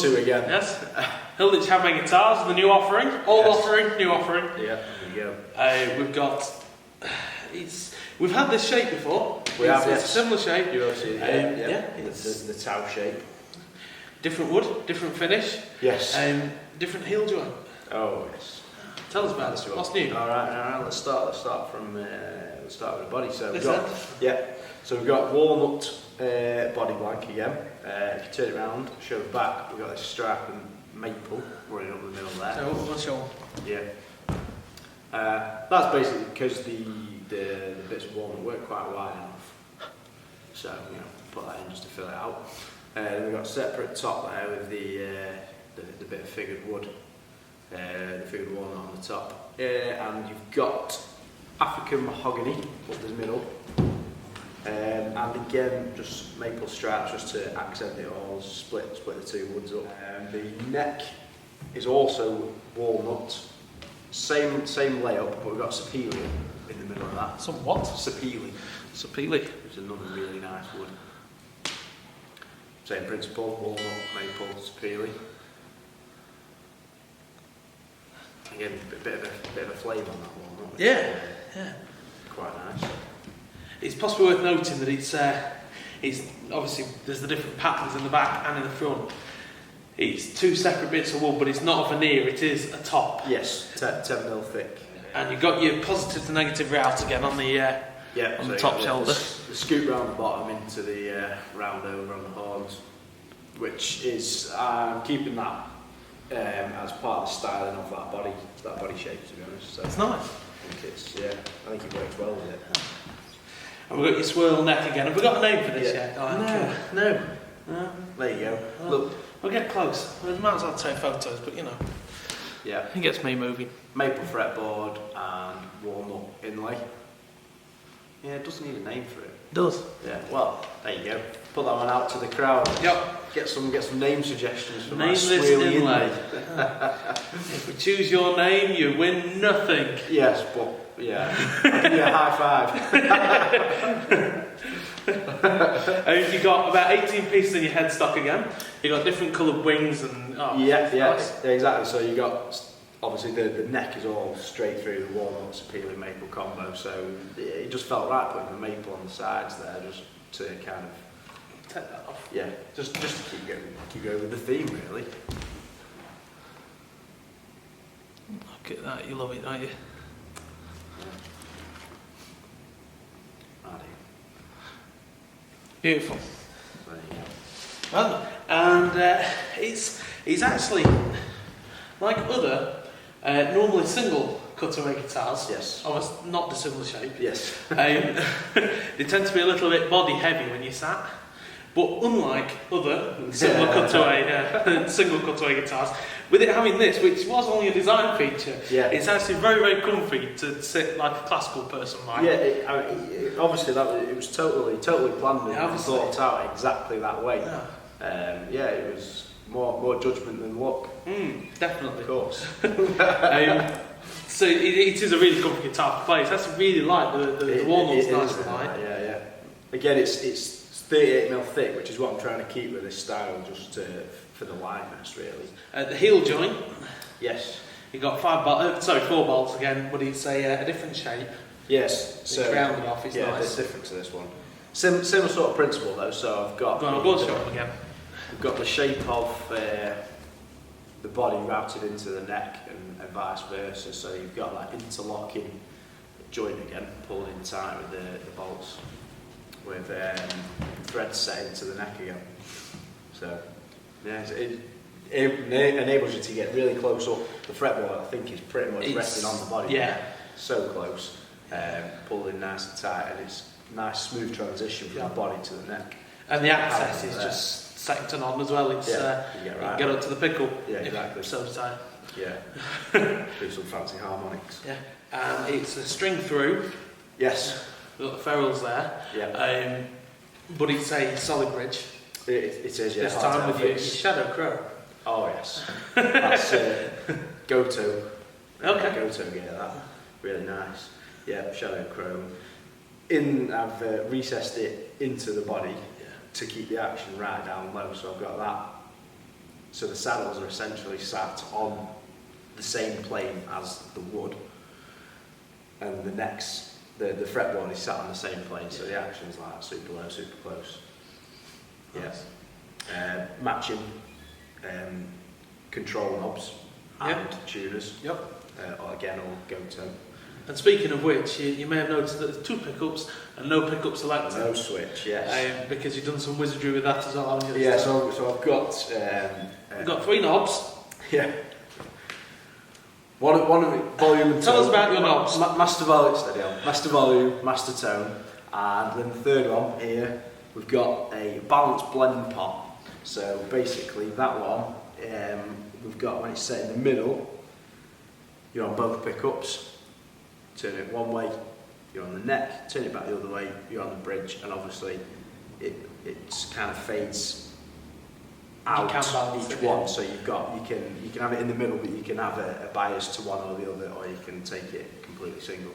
two again. Yes. Hilditch Handmade Guitars, the new offering. Old offering, new offering. Yeah, there you go. We've got... we've had this shape before. It's a similar shape. You will see it, It's the tau shape. different wood, different finish. Yes. Different heel joint. Oh, yes. Tell us about this. What's new? All right. Let's start with the body. So we've got, So we've got walnut body blank again. If you turn it around, show the back. We've got this stripe and maple running up the middle there. So what's your? Yeah. That's basically because the bits of walnut weren't quite wide enough. So put that in just to fill it out. Then we've got a separate top there with the bit of figured wood. The figured walnut on the top, and you've got African mahogany up the middle, and again just maple stripes just to accent it all, split the two woods up. The neck is also walnut, same layout, but we've got sapele in the middle of that. Some what? Sapele. Sapele. Which is another really nice wood. Same principle, walnut, maple, sapele. Again, a bit of a flame on that one. Yeah. Quite nice. It's possibly worth noting that it's obviously there's the different patterns in the back and in the front. It's two separate bits of wood, but it's not a veneer. It is a top. Yes, 10mm thick. And you've got your positive to negative route again on the the top shoulder. The scoop round the bottom into the round over on the horns, which is keeping that. As part of the styling of that body shape, to be honest. So it's nice. I think it works well with it. And we've got your swirl neck again. Have we got a name for this yet? No. There you go. Look. We'll get close. We might as well take photos, but Yeah. It gets me moving. Maple fretboard and walnut inlay. Yeah, it doesn't need a name for it. Does. Yeah, well, there you go. Put that one out to the crowd. Yep. Get some name suggestions for Nameless my swirly inlay. If we choose your name, you win nothing. Yes, but I'll give you a high five. And you've got about 18 pieces in your headstock again. You've got different coloured wings and nice. Exactly. So you got obviously the neck is all straight through the walnut sapele maple combo. So it just felt right putting the maple on the sides there, just to kind of take that off. Yeah, just to keep going with the theme, really. Look at that, you love it, don't you? I do. Beautiful. There you go. Well, and it's actually like other normally single cutaway guitars. Yes. Almost not dissimilar shape. Yes. They tend to be a little bit body heavy when you sat. But unlike other similar cutaway, single cutaway guitars, with it having this, which was only a design feature, it's actually very, very comfy to sit like a classical person might. Yeah, obviously it was totally planned and thought out exactly that way. Yeah, it was more judgment than luck. Definitely. Of course. So it is a really comfy guitar to play. So I actually really like the walnut's nice and light. Yeah. Again, it's 38mm thick, which is what I'm trying to keep with this style, just for the lightness, really. The heel joint. Yes. You've got 4 bolts again, but it's a different shape. Yes. So rounded off is nice. It's different to this one. Similar sort of principle though. So I've got. Go on, show them again. We've got the shape of the body routed into the neck and vice versa. So you've got that interlocking joint again, pulled in tight with the bolts, with threads set into the neck again. So it enables you to get really close up. The fretboard, I think, is pretty much resting on the body. Yeah. So close, pulled in nice and tight, and it's nice smooth transition from the body to the neck. And the access is just second on as well. It's you get up to the pickle. Yeah, exactly. So tight. Yeah. Do some fancy harmonics. Yeah. It's a string through. Yes. We've got the ferrules there. Yeah. But it's a solid bridge. It is, yeah. This time with your Shadow Crow. Oh yes. That's go-to. Okay. Go-to gear, that. Really nice. Yeah, Shadow Chrome. I've recessed it into the body to keep the action right down low, so I've got that so the saddles are essentially sat on the same plane as the wood, and the necks, the fretboard is sat on the same plane, so the action's like super low, super close. Nice. Yeah. Matching control knobs and tuners. Yep. Or again, all go-to. And speaking of which, you may have noticed that there's 2 pickups and no pickup selector. No switch, yes. Because you've done some wizardry with that as well, haven't you? Yeah, so I've got... You've got 3 knobs. Yeah. One of it, volume and tone. Tell us about your knobs. Master volume, steady on. Master volume, master tone. And then the third one here, we've got a balanced blend pot. So basically that one, we've got, when it's set in the middle, you're on both pickups. Turn it one way, you're on the neck. Turn it back the other way, you're on the bridge. And obviously it's kind of fades out each one. So you can have it in the middle, but you can have a bias to one or the other, or you can take it completely single.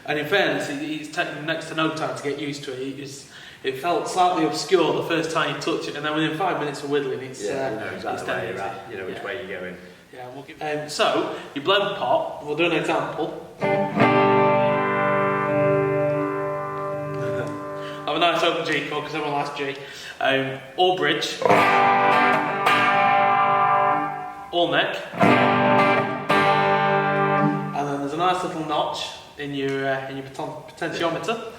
And in fairness, it's taken next to no time to get used to it. It felt slightly obscure the first time you touch it, and then within 5 minutes of whittling, it's you know exactly where you're at, you know which way you're going. Yeah, we'll give so your blend pot. We'll do an example. Have a nice open G chord because everyone likes G. All bridge, all neck, and then there's a nice little notch in your potentiometer,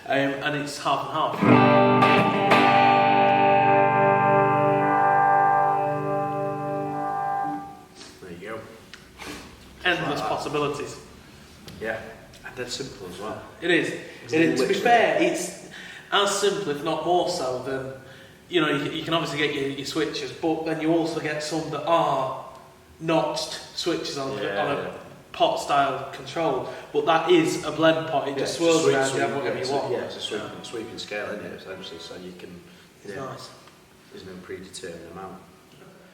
and it's half and half. There you go. Endless possibilities. Yeah, and they're simple as well. It is. To be fair, it's as simple, if not more so, than you can obviously get your switches, but then you also get some that are notched switches on a pot style control. But that is a blend pot. It just swirls around. You have whatever you want. Yeah, it's a sweeping scale, isn't it? Essentially, so you can. It's nice. There's no predetermined amount,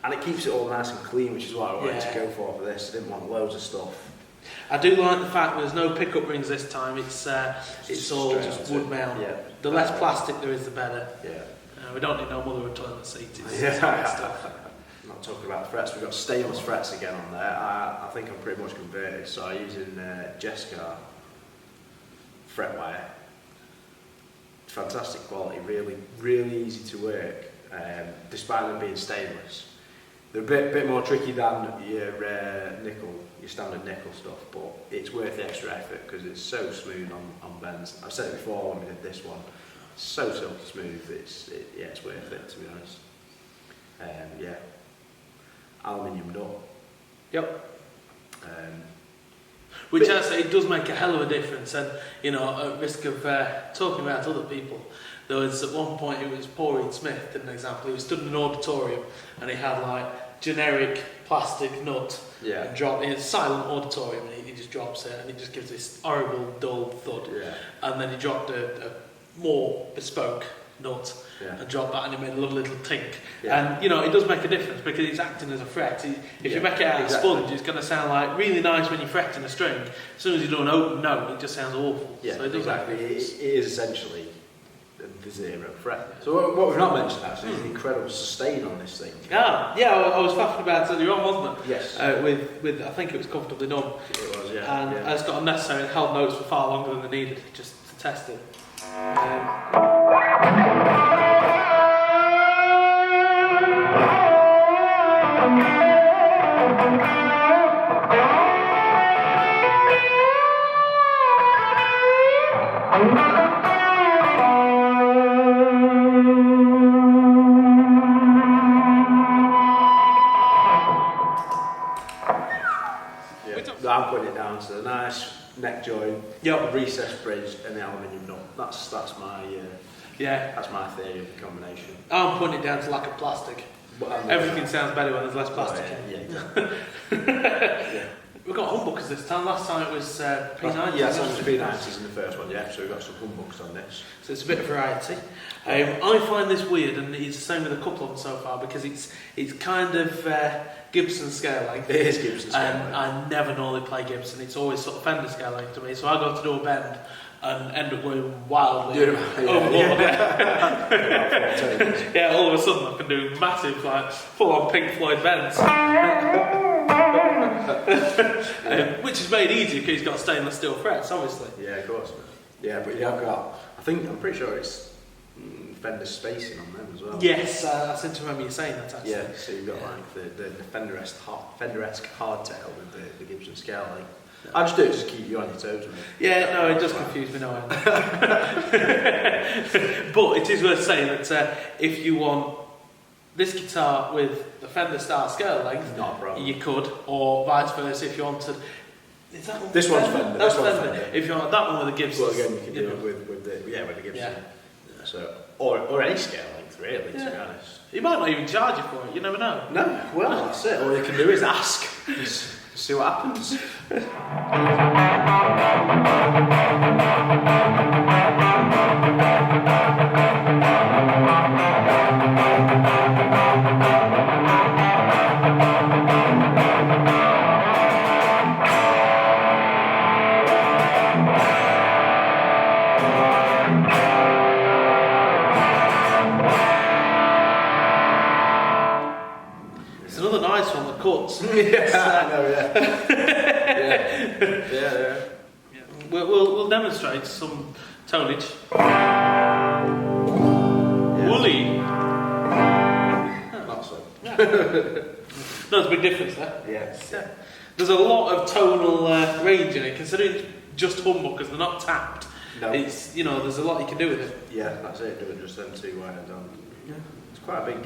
and it keeps it all nice and clean, which is what I wanted to go for this. I didn't want loads of stuff. I do like the fact there's no pickup rings this time. It's all just wood mount. Yeah. The less plastic there is, the better. Yeah. We don't need no mother of toilet seat. It's stuff. I'm not talking about frets. We've got stainless frets again on there. I think I'm pretty much converted. So I'm using Jessica fret wire. Fantastic quality. Really, really easy to work. Despite them being stainless, they're a bit more tricky than your standard nickel stuff, but it's worth the extra effort because it's so smooth on bends. I've said it before when we did this one, so silky smooth, it's worth it, to be honest. Aluminium nut. Yep. Which I say, it does make a hell of a difference, and at risk of talking about other people, there was at one point, it was Paul Reed Smith did an example. He was stood in an auditorium and he had like generic plastic nut and dropped in a silent auditorium, and he just drops it and it just gives this horrible dull thud. And then he dropped a more bespoke nut and dropped that, and it made a lovely little tink. And it does make a difference because it's acting as a fret. If you make it out of sponge, it's going to sound like really nice when you're fretting a string. As soon as you do an open note, it just sounds awful. So it does make a difference. It is essentially the zero fret. So what we've not mentioned actually is the incredible sustain on this thing. I was faffing about it earlier on, wasn't it? Yes. With I think it was comfortably done. It was, And it's got unnecessary and held notes for far longer than they needed, just to test it. I'm putting it down to the nice neck joint, the recessed bridge, and the aluminium nut. That's my that's my theory of the combination. I'm putting it down to lack of plastic. Everything sounds better when there's less plastic. We've got humbuckers this time. Last time it was P90s. Yeah, so it was P90s in the first one. Yeah, so we've got some humbuckers on this. So it's a bit of variety. I find this weird, and it's the same with a couple of them so far, because it's kind of Gibson scale length. It is Gibson scale length. And I never normally play Gibson. It's always sort of Fender scale length to me. So I go to do a bend, and end up going wildly Yeah. overboard. Yeah. Yeah, all of a sudden I can do massive, like, full-on Pink Floyd bends. Which is made easier because he's got stainless steel frets, obviously. Yeah, of course. Yeah, but you have got, I'm pretty sure it's Fender spacing on them as well. Yes, I seem to remember you saying that actually. Yeah, so you've got like the Fender-esque hardtail with the Gibson scale. Like, I just do it just to keep you on your toes. Really. Yeah, no, it does confuse me, no end. But it is worth saying that if you want this guitar with the Fender style scale length, not a problem. you could, or vice versa if you wanted. Is that one This one's Fender. That's this one's Fender. If you want that one with the Gibson. Well, again, you can do it with the Gibson. Yeah. So, or any scale length, really, to be honest. You might not even charge you for it, you never know. No, well, that's it. All you can do is ask. Just see what happens. It's another nice one that cuts. Yeah, I know, yeah. Yeah. We'll demonstrate some tonnage. Yeah. Woolly. Not so. Yeah. There's a big difference there. Yeah. There's a lot of tonal range in it, considering just humbuckers, they're not tapped. No. It's, there's a lot you can do with it. Yeah, that's it. Do it just them two wired on. Yeah. It's quite a big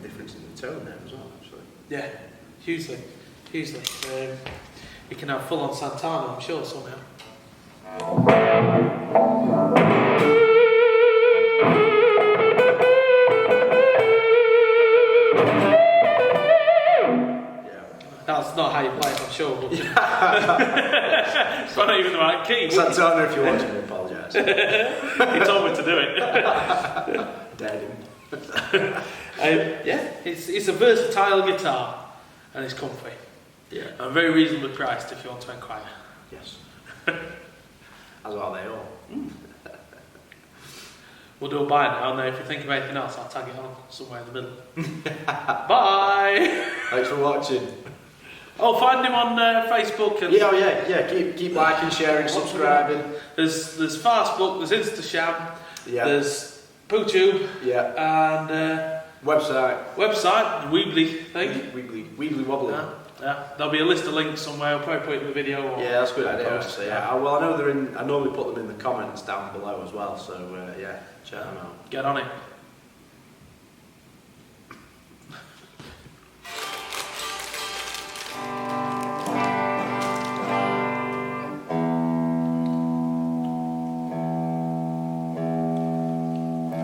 difference in the tone there as well, actually. Yeah, hugely. You can have full on Santana, I'm sure, somehow. That's not how you play it, I'm sure. But it's not even the right key. Santana, if you're watching, I apologise. He told me to do it. Dead him. Yeah, it's a versatile guitar and it's comfy. Yeah. And very reasonably priced if you want to inquire. Yes. As are they all. We'll do a buy now, and then if you think of anything else, I'll tag it on somewhere in the middle. Bye! Thanks for watching. Oh, find him on Facebook. And Yeah. Keep liking, sharing, subscribing. There's Facebook, there's Instasham, Yeah. there's PooTube, Yeah. and Website. Weebly thing. Weebly wobbly. Yeah. There'll be a list of links somewhere. I'll probably put it in the video. Or Yeah, that's a good idea. post. Actually, yeah. Well, I know they're in. I normally put them in the comments down below as well. So yeah, check them out. Get on it.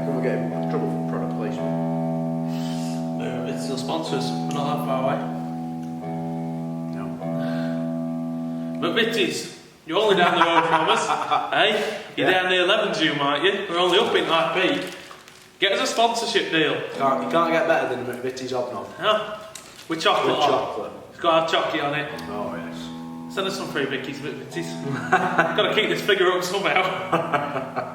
We're getting trouble for product placement. It's still sponsors. We're not that far away. McVitie's, you're only down the road from us, eh? You're down near Levenshulme, aren't you? We're only up in High Peak. Get us a sponsorship deal. You can't get better than McVitie's Hobnob. Yeah. With chocolate With on. chocolate. It's got our chocolate on it. Oh yes. Send us some free Vickies, McVitie's. Got to keep this figure up somehow.